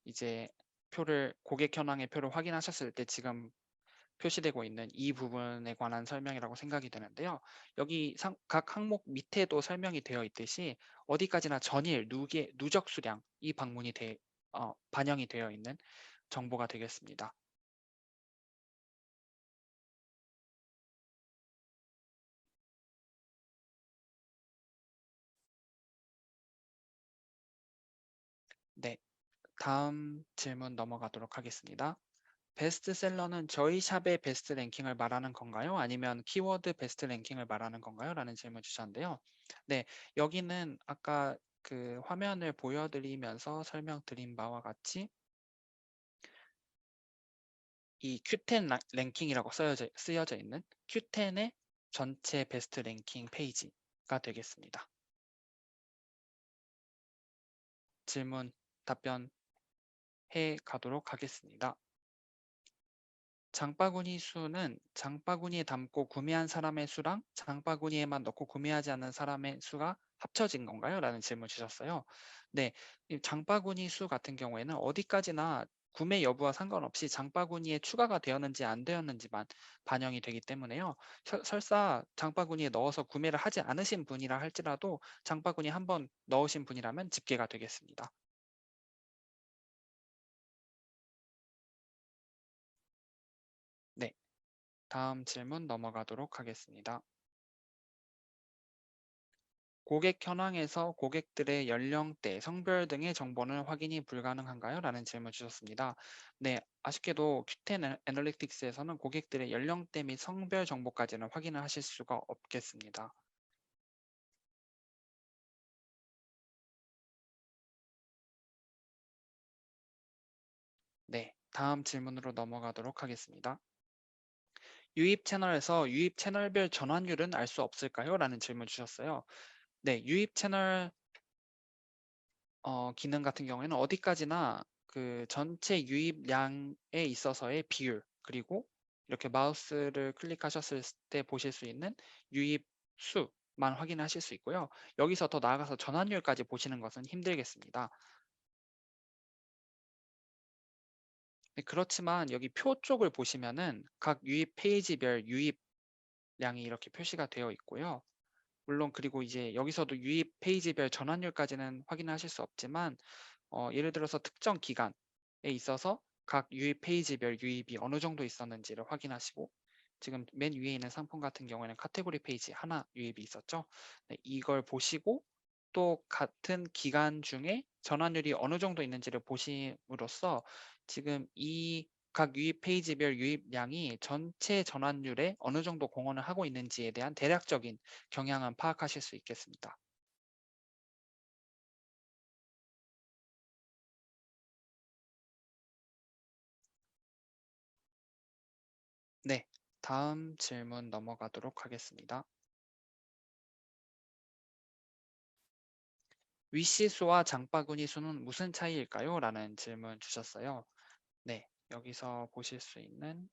이제 고객 현황의 표를 확인하셨을 때 지금 표시되고 있는 이 부분에 관한 설명이라고 생각이 되는데요. 여기 각 항목 밑에도 설명이 되어 있듯이 어디까지나 전일 누적 수량 이 반영이 되어 있는 정보가 되겠습니다. 네, 다음 질문 넘어가도록 하겠습니다. 베스트셀러는 저희 샵의 베스트 랭킹을 말하는 건가요? 아니면 키워드 베스트 랭킹을 말하는 건가요? 라는 질문 주셨는데요. 네, 여기는 아까 그 화면을 보여드리면서 설명드린 바와 같이 이 Q10 랭킹이라고 쓰여져 있는 Q10의 전체 베스트 랭킹 페이지가 되겠습니다. 질문, 답변 해 가도록 하겠습니다. 장바구니 수는 장바구니에 담고 구매한 사람의 수랑 장바구니에만 넣고 구매하지 않는 사람의 수가 합쳐진 건가요? 라는 질문 주셨어요. 네, 이 장바구니 수 같은 경우에는 어디까지나 구매 여부와 상관없이 장바구니에 추가가 되었는지 안 되었는지만 반영이 되기 때문에요. 설사 장바구니에 넣어서 구매를 하지 않으신 분이라 할지라도 장바구니에 한번 넣으신 분이라면 집계가 되겠습니다. 네, 다음 질문 넘어가도록 하겠습니다. 고객 현황에서 고객들의 연령대, 성별 등의 정보는 확인이 불가능한가요? 라는 질문 주셨습니다. 네, 아쉽게도 Q10 애널리틱스에서는 고객들의 연령대 및 성별 정보까지는 확인을 하실 수가 없겠습니다. 네, 다음 질문으로 넘어가도록 하겠습니다. 유입 채널에서 유입 채널별 전환율은 알 수 없을까요? 라는 질문 주셨어요. 네, 유입 채널 기능 같은 경우에는 어디까지나 그 전체 유입량에 있어서의 비율 그리고 이렇게 마우스를 클릭하셨을 때 보실 수 있는 유입 수만 확인하실 수 있고요. 여기서 더 나아가서 전환율까지 보시는 것은 힘들겠습니다. 네, 그렇지만 여기 표 쪽을 보시면은 각 유입 페이지별 유입량이 이렇게 표시가 되어 있고요. 물론 그리고 이제 여기서도 유입 페이지별 전환율까지는 확인하실 수 없지만 예를 들어서 특정 기간에 있어서 각 유입 페이지별 유입이 어느 정도 있었는지를 확인하시고 지금 맨 위에 있는 상품 같은 경우에는 카테고리 페이지 하나 유입이 있었죠. 네, 이걸 보시고 또 같은 기간 중에 전환율이 어느 정도 있는지를 보심으로써 지금 이 각 유입 페이지별 유입량이 전체 전환율에 어느 정도 공헌을 하고 있는지에 대한 대략적인 경향은 파악하실 수 있겠습니다. 네, 다음 질문 넘어가도록 하겠습니다. 위시 수와 장바구니 수는 무슨 차이일까요? 라는 질문 주셨어요. 네, 여기서 보실 수 있는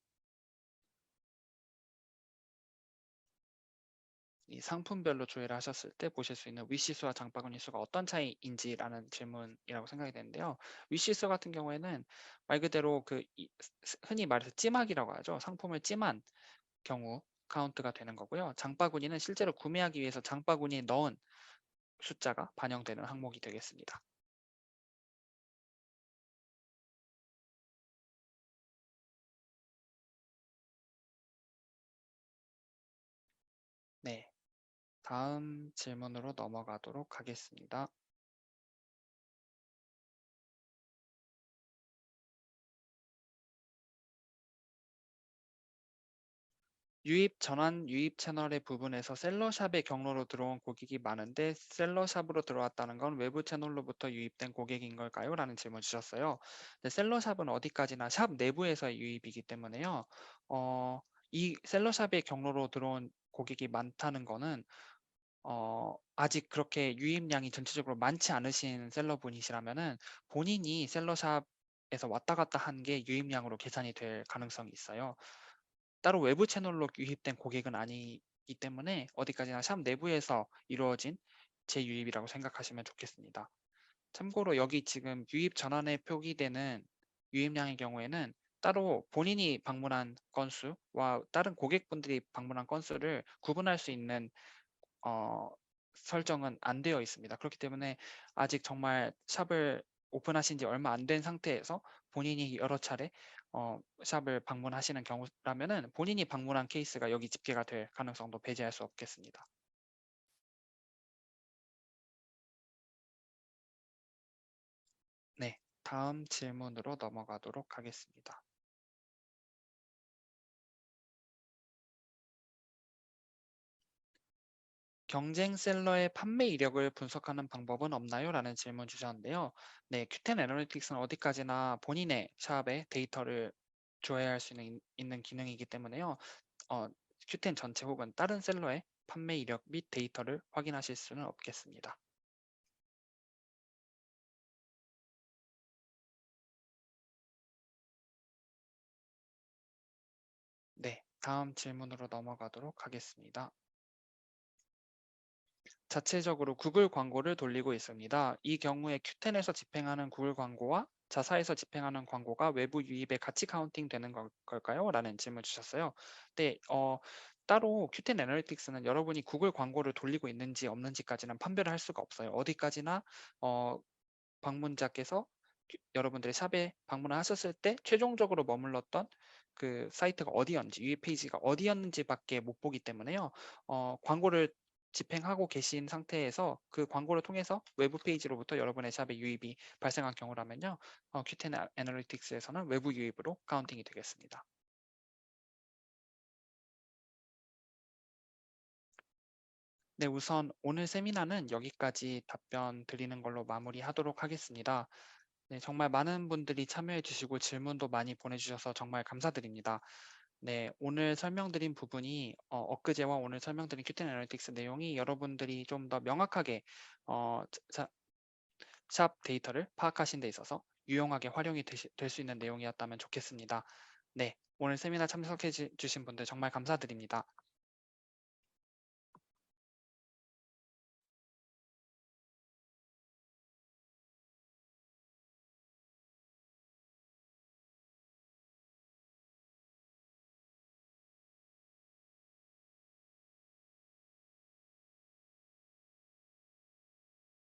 이 상품별로 조회를 하셨을 때 보실 수 있는 위시 수와 장바구니 수가 어떤 차이인지라는 질문이라고 생각이 되는데요. 위시 수 같은 경우에는 말 그대로 흔히 말해서 찜하기라고 하죠. 상품을 찜한 경우 카운트가 되는 거고요. 장바구니는 실제로 구매하기 위해서 장바구니에 넣은 숫자가 반영되는 항목이 되겠습니다. 네, 다음 질문으로 넘어가도록 하겠습니다. 유입 전환 유입 채널의 부분에서 셀러샵의 경로로 들어온 고객이 많은데 셀러샵으로 들어왔다는 건 외부 채널로부터 유입된 고객인 걸까요? 라는 질문 주셨어요. 네, 셀러샵은 어디까지나 샵 내부에서의 유입이기 때문에요. 이 셀러샵의 경로로 들어온 고객이 많다는 거는 아직 그렇게 유입량이 전체적으로 많지 않으신 셀러분이시라면은 본인이 셀러샵에서 왔다 갔다 한 게 유입량으로 계산이 될 가능성이 있어요. 따로 외부 채널로 유입된 고객은 아니기 때문에 어디까지나 샵 내부에서 이루어진 재유입이라고 생각하시면 좋겠습니다. 참고로 여기 지금 유입 전환에 표기되는 유입량의 경우에는 따로 본인이 방문한 건수와 다른 고객분들이 방문한 건수를 구분할 수 있는 어, 설정은 안 되어 있습니다. 그렇기 때문에 아직 정말 샵을 오픈하신 지 얼마 안 된 상태에서 본인이 여러 차례 샵을 방문하시는 경우라면은 본인이 방문한 케이스가 여기 집계가 될 가능성도 배제할 수 없겠습니다. 네, 다음 질문으로 넘어가도록 하겠습니다. 경쟁 셀러의 판매 이력을 분석하는 방법은 없나요? 라는 질문 주셨는데요. 네, Q10 애널리틱스는 어디까지나 본인의 샵에 데이터를 조회할 수 있는 기능이기 때문에요. 어, Q10 전체 혹은 다른 셀러의 판매 이력 및 데이터를 확인하실 수는 없겠습니다. 네, 다음 질문으로 넘어가도록 하겠습니다. 자체적으로 구글 광고를 돌리고 있습니다. 이 경우에 Q10에서 집행하는 구글 광고와 자사에서 집행하는 광고가 외부 유입에 같이 카운팅 되는 걸까요? 라는 질문 주셨어요. 네, 따로 Q10 애널리틱스는 여러분이 구글 광고를 돌리고 있는지 없는지까지는 판별을 할 수가 없어요. 어디까지나 어, 방문자께서 여러분들의 샵에 방문을 하셨을 때 최종적으로 머물렀던 그 사이트가 어디였는지, 유입 페이지가 어디였는지밖에 못 보기 때문에요. 광고를 집행하고 계신 상태에서 그 광고를 통해서 외부 페이지로부터 여러분의 샵에 유입이 발생한 경우라면요. Q10 애널리틱스에서는 외부 유입으로 카운팅이 되겠습니다. 네, 우선 오늘 세미나는 여기까지 답변 드리는 걸로 마무리하도록 하겠습니다. 네, 정말 많은 분들이 참여해 주시고 질문도 많이 보내주셔서 정말 감사드립니다. 네, 오늘 설명드린 부분이 엊그제와 오늘 설명드린 Qten 애널리틱스 내용이 여러분들이 좀 더 명확하게 어, 자- 샵 데이터를 파악하신 데 있어서 유용하게 활용이 될 수 있는 내용이었다면 좋겠습니다. 네, 오늘 세미나 참석해 주신 분들 정말 감사드립니다.